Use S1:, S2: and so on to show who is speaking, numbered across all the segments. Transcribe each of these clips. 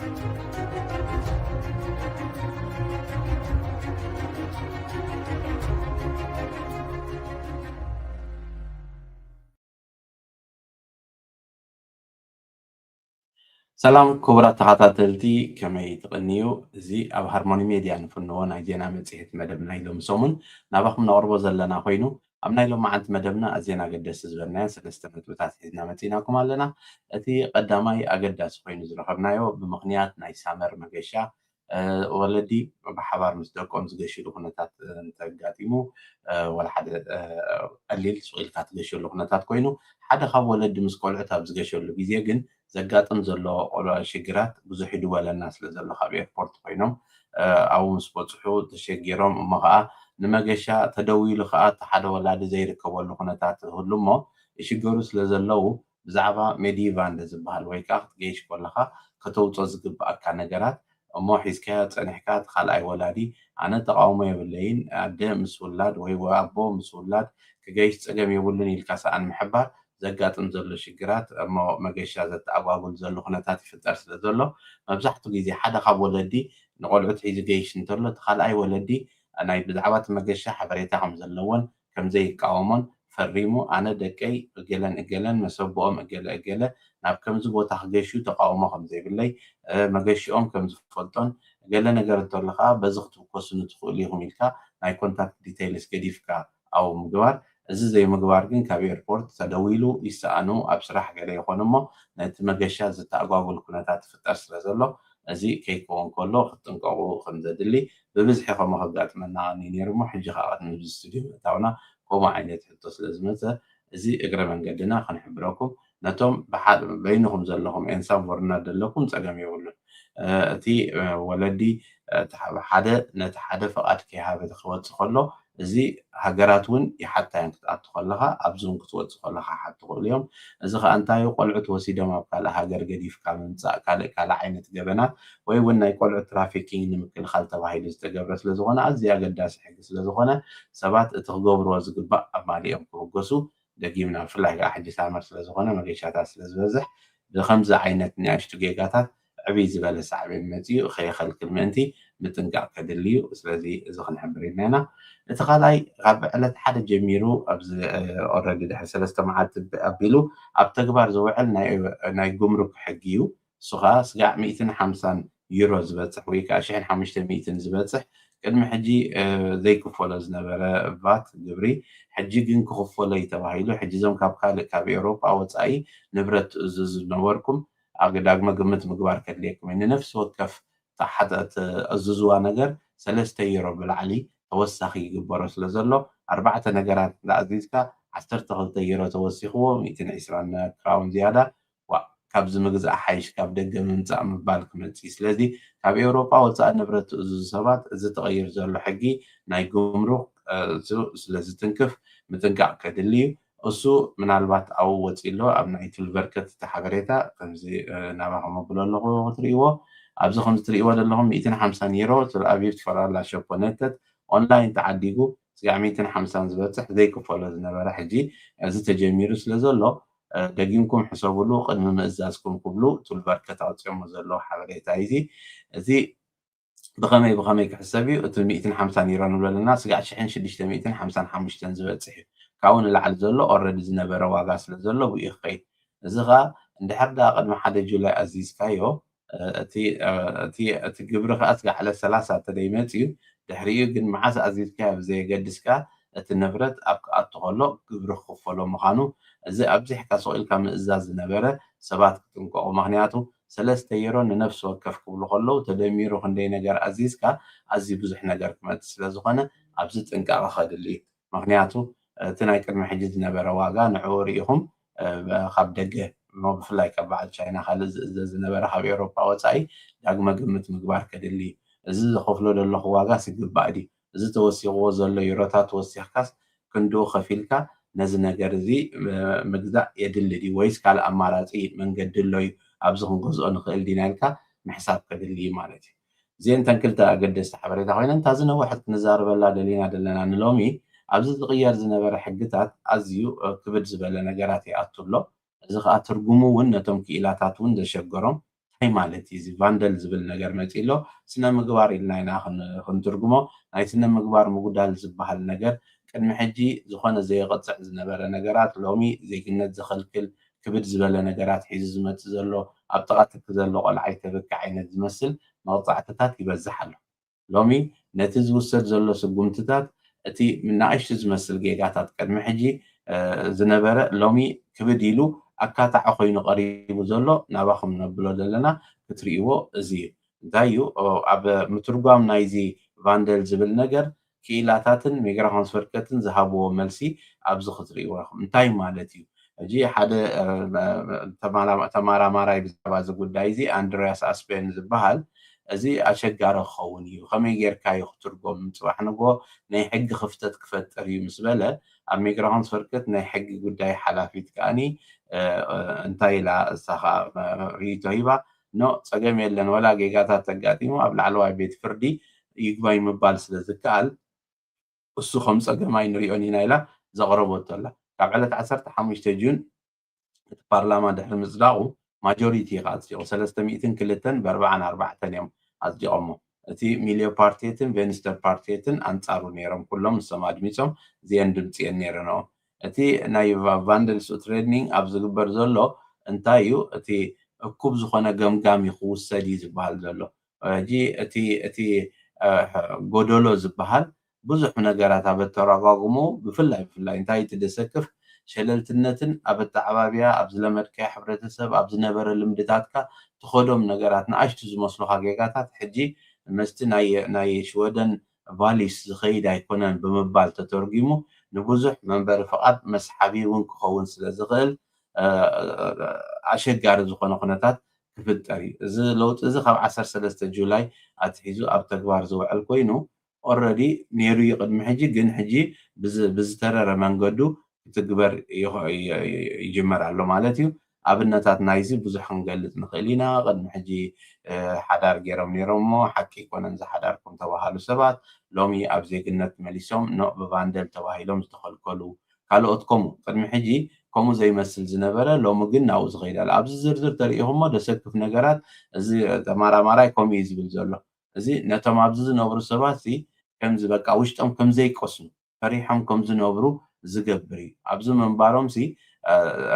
S1: ሰላም ክቡራት ተኸታተልቲ ከመይ ትቕንዩ እዚ ኣብ ሃርሞኒ ሜድያ ንፍንዎ ናይ ዜና መጽሔት መደብና ኢሎም ሰሙን ናባኹም ነቕርቦ ዘለና ኮይኑ ኣብ ናይ ሎም መዓልቲ መደብና ኣዝየን ኣገደስቲ ዝበልናዮ ሰለስተ ነጥብታት ሒዝና መጺናኩም ኣለና። እቲ ቀዳማይ ኣገዳሲ ኮይኑ ዝረኸብናዮ ብምኽንያት ናይ ሳመር መገሻ ወለዲ ብሓባር ምስ ደቆም ዝገሽሉ ኩነታት እንተጋጢሙ ወላ ሓደ ቀሊል ስቑኢልካ ትገሽሉ ኩነታት ኮይኑ ሓደ ካብ ወለዲ ምስ ቆልዑት ኣብ ዝገሸሉ ግዜ ግን ዘጋጥም ዘሎ ሽግራት ብዙሕ ይድወለና ስለ ዘሎ ካብ ኤርፖርት ኮይኖም ኣብኡ ምስ በፅሑ ተሸጊሮም እሞ ከዓ ንመገሻ ተደዊሉ ከዓ እቲ ሓደ ወላዲ ዘይርከበሉ ኩነታት ህሉ እሞ ይሽገሩ ስለ ዘለው ብዛዕባ ሜዲቫን ዝበሃል ወይ ከዓ ክትገይሽ ከለካ ከተውፅኦ ዝግብኣካ ነገራት እሞ ሒዝካዮ ፀኒሕካ እቲ ካልኣይ ወላዲ ኣነ ተቃውሞ የብለይን ኣደ ምስ ውላድ ወይ ኣቦ ምስ ውላድ ክገይሽ ፀገም የብሉን ኢልካ ሰኣን ምሕባር ዘጋጥም ዘሎ ሽግራት እሞ መገሻ ዘተኣጓጉል ዘሎ ኩነታት ይፍጠር ስለ ዘሎ መብዛሕትኡ ግዜ ሓደ ካብ ወለዲ ንቆልዑት ሒዙ ገይሽ እንተሎ እቲ ካልኣይ ወለዲ ናይ ብዛዕባ እቲ መገሻ ሓበሬታ ከም ዘለዎን ከምዘይቃወሞን ፈሪሙ ኣነ ደቀይ እገለን መሰቦኦም እገለ ናብ ከምዚ ቦታ ክገሹ ተቃውሞ ከምዘይብለይ መገሽኦም ከምዝፈልጦን ገለ ነገር እንተሎ ከዓ በዚ ክትውከስኑ ትኽእሉ ኢኹም ኢልካ ናይ ኮንታክት ዲቴይልስ ገዲፍካ ኣብ ምግባር እዚ ዘይምግባር ግን ካብ ኤርፖርት ተደዊሉ ይሰኣኑ ኣብ ስራሕ ገለ ይኾን እሞ ነቲ መገሻ ዝተኣጓጉል ኩነታት ይፍጠር ስለ ዘሎ እዚ ከይከውን ከሎ ክትጥንቀቑ ከም ዘድሊ ብብዝሒ ከምኡ ከጋጥመና ነይሩ እሞ ሕጂ ከዓ ቅድሚ ስቱድዮ ምእታውና ከምኡ ዓይነት ሕቶ ስለ ዝመፀ እዚ እግረ መንገድና ክንሕብረኩም ነቶም በይንኹም ዘለኹም ኤንሳን ወርናት ዘለኩም ፀገም የብሉን እቲ ወለዲ ሓደ ነቲ ሓደ ፈቃድ ከይሃበ ክወፅእ ከሎ እዚ ሃገራት እውን ይሓታየን ክትኣቱ ከለካ ኣብዚ እውን ክትወፅእ ከለካ ሓቲ ክእሉ እዮም እዚ ከዓ እንታይ ቆልዑት ወሲዶም ኣብ ካልእ ሃገር ገዲፍካ ምምፃእ ካልእ ዓይነት ገበናት ወይ እውን ናይ ቆልዑት ትራፊኪንግ ንምክልኻል ተባሂሉ ዝተገብረ ስለዝኾነ ኣዝዩ ኣገዳሲ ሕጊ ስለዝኾነ ሰባት እቲ ክገብርዎ ዝግባእ ኣማሊኦም ክብገሱ ደጊምና ብፍላይ ከዓ ሕጂ ሳመር ስለዝኾነ መገሻታት ስለዝበዝሕ ብከምዚ ዓይነት ንኣሽቱ ጌጋታት ዕብይ ዝበለ ሳዕቤን መፅኡ ከየኸልክል ምእንቲ ምጥንቃቕ ከድልዩ ስለዚ እዚ ክንሕብር ኢና ኢና እቲ ካልኣይ ካብ ዕለት ሓደ ጀሚሩ ኣብዚ ኦልሬዲ ድሕሪ ሰለስተ መዓልቲ ኣቢሉ ኣብ ተግባር ዝውዕል ናይ ጉምሩክ ሕጊ እዩ እሱ ከዓ ስጋዕ 150 ዩሮ ዝበፅሕ ወይ ከዓ 1500 ዝበፅሕ ቅድሚ ሕጂ ዘይክፈሎ ዝነበረ ቫት ግብሪ ሕጂ ግን ክኽፈሎ እዩ ተባሂሉ ሕጂ እዞም ካብ ካልእ ካብ ኤውሮጳ ወፃኢ ንብረት ትእዝዙ ዝነበርኩም ዳግመ ግምት ምግባር ከድልየኩም ንነፍሲ ወከፍ እዝዝዋ ነገር 3 ዩሮ ብላዕሊ ተወሳኺ ይግበሮ ስለ ዘሎ 4 ነገራት ዝኣዚዝካ 12 ዩሮ ተወሲኽዎ 120 ክራውን ዝያዳ ካብዚ ምግዛእ ሓይሽ ካብ ደገ ምምፃእ ምባል ክመፅእ ስለዚ ካብ ኤውሮጳ ወፃኢ ንብረት ትእዝዙ ሰባት እዚ ተቐይር ዘሎ ሕጊ ናይ ጉምሩክ ስለ ዝትንክፍ ምጥንቃቕ ከድልዩ እሱ ምናልባት ኣብኡ ወፂሎ ኣብ ናይ ትልበርከት ሓበሬታ ከምዚ ናባኹም ኣቢሎ ኣለኹ ክትርእይዎ ኣብዚ ከምዚ ትርእይዎ ዘለኹም 150 ዩሮ ኣብዩ ተፈራላ ሸፖነተት ኦንላይን ተዓዲጉ ስጋዕ 150 ዝበፅሕ ዘይክፈሎ ዝነበረ ሕጂ እዚ ተጀሚሩ ስለ ዘሎ ደጊምኩም ሕሰብሉ ቅድሚ ምእዛዝኩም ክብሉ ትልበርከት ኣውፅኦሞ ዘለዉ ሓበሬታ እዚ እዚ ብኸመይ ክሕሰብ እዩ እቲ 150 ዩሮ ንብሎ ኣለና ስጋዕ 1655 ዝበፅሕ እዩ ካብኡ ንላዕሊ ዘሎ ኦልሬዲ ዝነበረ ዋጋ ስለ ዘሎ ብኡ ይኸይድ እዚ ከዓ እንድሕር ዳ ቅድሚ 1 ጁላይ ኣዚዝካዮ እቲ ግብሪ ከዓ ስጋዕ 30 ተደይመፅ እዩ ድሕሪኡ ግን መዓዝ ኣዚዝካዮ ብዘየገድስካ እቲ ንብረት ኣብ ክኣቱ ከሎ ግብሪ ክኽፈሎ ምዃኑ እዚ ኣብዚሕካ ሰቂልካ ምእዛዝ ዝነበረ ሰባት ክጥንቀቑ ምክንያቱ 3 ዩሮ ንነፍሲ ወከፍ ክብሉ ከለዉ ተደሚሩ ክንደይ ነገር ኣዚዝካ ኣዝዩ ብዙሕ ነገር ክመፅእ ስለዝኾነ ኣብዚ ጥንቃቐ ከድሊ እዩ ምክንያቱ እቲ ናይ ቅድሚ ሕጂ ዝነበረ ዋጋ ንዕኡ ሪኢኹም ካብ ደገ ብፍላይ ካብ በዓል ቻይና ካልእ ዝእዘዝ ዝነበረ ካብ ኤውሮጳ ወፃኢ ዳግመ ግምት ምግባር ከድሊ እዩ እዚ ዝኸፍሎ ዘለኹ ዋጋ ስግባእ ድዩ እዚ ተወሲኽዎ ዘሎ ዩሮታት ወሲኽካስ ክንድኡ ከፊልካ ነዚ ነገር እዚ ምግዛእ የድሊ ድዩ ወይስ ካልእ ኣማራፂ መንገዲ ኣሎ እዩ ኣብዚ ክንገዝኦ ንኽእል ዲና ኢልካ ምሕሳብ ከድሊ እዩ ማለት እዩ እዚአን ተን ክልተ ኣገደስቲ ሓበሬታ ኮይነን እታ ዝነውሐት ክንዛረበላ ደሊና ዘለና ንሎሚ ኣብዚ ዝቕየር ዝነበረ ሕግታት ኣዝዩ ክብድ ዝበለ ነገራት ይኣቱ ኣሎ እዚ ከዓ ትርጉሙ እውን ነቶም ክኢላታት እውን ዘሸገሮም هي مالتي زي فاندل زبل نجار متيلو سنة مقبار إلنا هنا خنترجمه هاي سنة مقبار مقدال زبها النجار كان محجي زخانة زي قطع زنبرة نجارات لومي زي كنا زخل كل كبر زبالة نجارات حيز ما تزلو أبطقت تزلو قلعي تبك عين تمثل مقطع تتات يبزحله لومي نتز وسر زلو سقومتتات أتي من عايش تمثل جيجاتات كان محجي زنبرة لومي كبر يلو أكاتا أخوين قريب زلو نباخم نبلو دلنا كتريو زي دايو أب مترجم نايزي فاندل زبل نجر كيلاتاتن ميجرا هانسفركتن زهابو ملسي أبز خطريو انتاي مالتيو جي حدا تمارا ماراي بزباز قدايزي أندرياس أسبين زبهال أزي أشجار خوني وخمي غير كاي خطرجم صباحنا ناي حق خفتت كفت أريو مسبلة أميجرا هانسفركت ناي حق قداي حلافيت كاني እንታይ ኢላ እሳኻ ሪቶ ሂባ ኖ ፀገም የለን ወላ ጌጋታት ተጋጢሙ ኣብ ላዕለዋይ ቤት ፍርዲ ይግባኝ ምባል ስለ ዝከኣል እሱ ከም ፀገማይ ንሪኦን ኢና ኢላ ዘቕረበቶ ኣላ ካብ ዕለት 15 ጁን እቲ ፓርላማ ድሕሪ ምፅዳቑ ማጆሪቲ ኢኻ ኣፅዲቑ 302 ብ44 እዮም ኣፅዲቖሞ እቲ ሚልዮ ፓርቲትን ቬንስተር ፓርቲትን ኣንፃሩ ነይሮም ኩሎም ንሶም ኣድሚፆም እዚአን ድምፂ እየን ነይረንኦ እቲ ናይ ቫንደልስ ትሬኒንግ ኣብ ዝግበር ዘሎ እንታይ እዩ እቲ እኩብ ዝኾነ ገምጋሚ ክውሰድ እዩ ዝበሃል ዘሎ ሕጂ እቲ ጎደሎ ዝበሃል ብዙሕ ነገራት ኣብ ኣተረጓጉሙ ብፍላይ እንታይ እቲ ደሰክፍ ሸለልትነትን ኣብ ኣተዓባብያ ኣብ ዝለመድከያ ሕብረተሰብ ኣብ ዝነበረ ልምድታትካ ትኸዶም ነገራት ንኣሽቱ ዝመስሉካ ጌጋታት ሕጂ መስቲ ናይ ሽወደን ቫሊስ ዝኸይድ ኣይኮነን ብምባል ተተርጊሙ ንብዙሕ መንበሪ ፍቓድ መስሓቢ እውን ክኸውን ስለ ዝኽእል ኣሸጋሪ ዝኾነ ኩነታት ክፍጠር እዩ እዚ ለውጢ እዚ ካብ 13 ጁላይ ኣትሒዙ ኣብ ተግባር ዝውዕል ኮይኑ ኦልሬዲ ነይሩ እዩ ቅድሚ ሕጂ ግን ሕጂ ብዝተረረ መንገዱ ክትግበር ይጅመር ኣሎ ማለት እዩ ኣብነታት ናይዚ ብዙሕ ክንገልፅ ንኽእል ኢና ቅድሚ ሕጂ ሓዳር ገይሮም ነይሮም እሞ ሓቂ ይኮነን ዝሓዳርኩም ተባሃሉ ሰባት ሎሚ ኣብ ዜግነት መሊሶም ብቫንደል ተባሂሎም ዝተኸልከሉ ካልኦት ከምኡ ቅድሚ ሕጂ ከምኡ ዘይመስል ዝነበረ ሎሚ ግን ናብኡ ዝኸይድ ኣሎ ኣብዚ ዝርዝር ተሪኢኹሞ ደሰክፍ ነገራት እዚ ተማራማራይ ከምኡ እዩ ዝብል ዘሎ እዚ ነቶም ኣብዚ ዝነብሩ ሰባት ከምዚ በቃ ውሽጦም ከምዘይቆስሙ ፈሪሖም ከም ዝነብሩ ዝገብር እዩ ኣብዚ ምንባሮም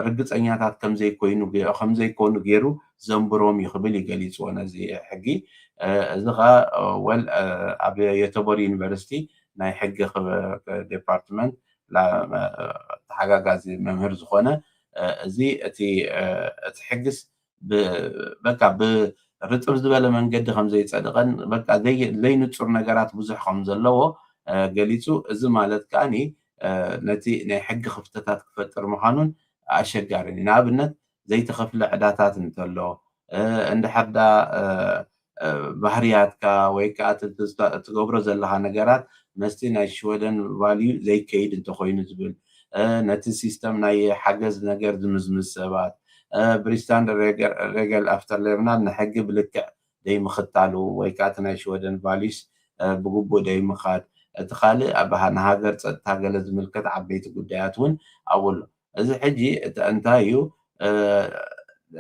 S1: ርግፀኛታት ከምዘይኮኑ ገይሩ ዘንብሮም እዩ ክብል ይገሊፅዎ ነዚ ሕጊ እዚ ኸ ወል ኣብ የተቦር ዩኒቨርሲቲ ናይ ሕጊ ዲፓርትመንት ተሓጋጋዚ መምህር ዝኾነ እዚ እቲ ሕግስ በቃ ብርጥብ ዝበለ መንገዲ ከምዘይፀድቐን በቃ ዘይንፁር ነገራት ብዙሕ ከም ዘለዎ ገሊፁ እዚ ማለት ከዓኒ ነቲ ናይ ሕጊ ክፍተታት ክፈጥር ምዃኑን ኣሸጋሪ እዩ ንኣብነት ዘይተኸፍለ ዕዳታት እንተሎ እንድሕር ዳ ባህርያትካ ወይ ከዓ እትገብሮ ዘለካ ነገራት መስቲ ናይ ሽወደን ቫልዩ ዘይከይድ እንተኮይኑ ዝብል ነቲ ሲስተም ናይ ሓገዝ ነገር ዝምዝምዝ ሰባት ብሪስታንድ ሬገል ኣፍተር ሌርናል ንሕጊ ብልክዕ ደይምኽታሉ ወይ ከዓ እቲ ናይ ሽወደን ቫልዩስ ብግቡእ ደይምኻድ እቲ ካልእ ኣብ ንሃገር ፀጥታ ገለ ዝምልከት ዓበይቲ ጉዳያት እውን ኣብሎ እዚ ሕጂ እንታይ እዩ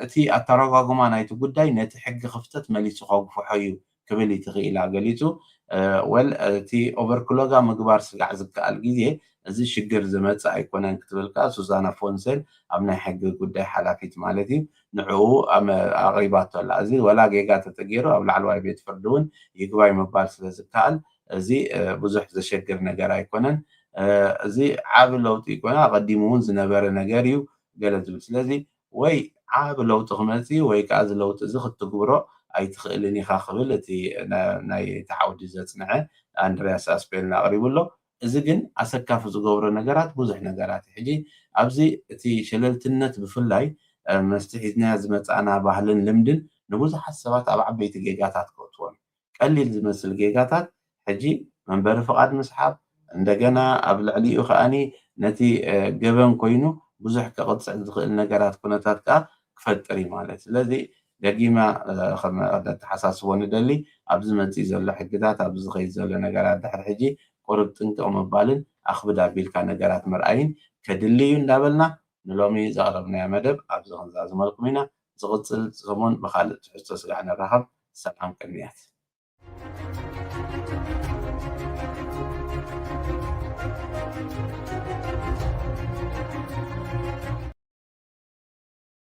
S1: እቲ ኣተረጓጉማ ናይቲ ጉዳይ ነቲ ሕጊ ክፍተት መሊሱ ከግፍሖ እዩ ክብል ይትኽኢላ ገሊፁ ወል እቲ ኦቨርክሎጋ ምግባር ስጋዕ ዝከኣል ግዜ እዚ ሽግር ዝመፅእ ኣይኮነን ክትብልካ ሱዛና ፎንሴን ኣብ ናይ ሕጊ ጉዳይ ሓላፊት ማለት እዩ ንዕኡ ኣቕሪባቶ ኣላ እዚ ወላ ጌጋ ተተገይሩ ኣብ ላዕለዋይ ቤት ፍርዲ እውን ይግባይ ምባል ስለ ዝከኣል እዚ ብዙሕ ዘሸግር ነገር ኣይኮነን እዚ ዓብ ለውጢ ይኮነ ቀዲሙ እውን ዝነበረ ነገር እዩ ገለ ዝብል ስለዚ ወይ ዓብ ለውጢ ክመፅእ ወይ ከዓ እዚ ለውጢ እዚ ክትግብሮ ኣይትኽእልን ኢኻ ክብል እቲ ናይ ተዓውዲ ዘፅንዐ ኣንድርያስ ኣስፔል ኣቕሪቡሎ እዚ ግን ኣሰካፊ ዝገብሮ ነገራት ብዙሕ ነገራት ሕጂ ኣብዚ እቲ ሸለልትነት ብፍላይ መስቲ ሒዝናያ ዝመፃና ባህልን ልምድን ንብዙሓት ሰባት ኣብ ዓበይቲ ጌጋታት ከእትዎን ቀሊል ዝመስል ጌጋታት ሕጂ መንበሪ ፍቓድ ምስሓብ እንደገና ኣብ ልዕሊኡ ከዓኒ ነቲ ገበን ኮይኑ ብዙሕ ከቕፅዕ ዝኽእል ነገራት ኩነታት ከዓ ክፈጥር እዩ ማለት ስለዚ ደጊማ ተሓሳስቦ ንደሊ ኣብዚ መፅእ ዘሎ ሕግታት ኣብዚ ዝኸይድ ዘሎ ነገራት ድሕሪ ሕጂ ቁርብ ጥንቅቕ ምባልን ኣኽብድ ኣቢልካ ነገራት ምርኣይን ከድሊ እዩ እንዳበልና ንሎሚ ዘቕረብናዮ መደብ ኣብዚ ክንዛዝመልኩም ኢና ዝቕፅል ሰሙን ብካልእ ትሕዝቶ ስጋዕ ንራኸብ። ሰላም ቅንያት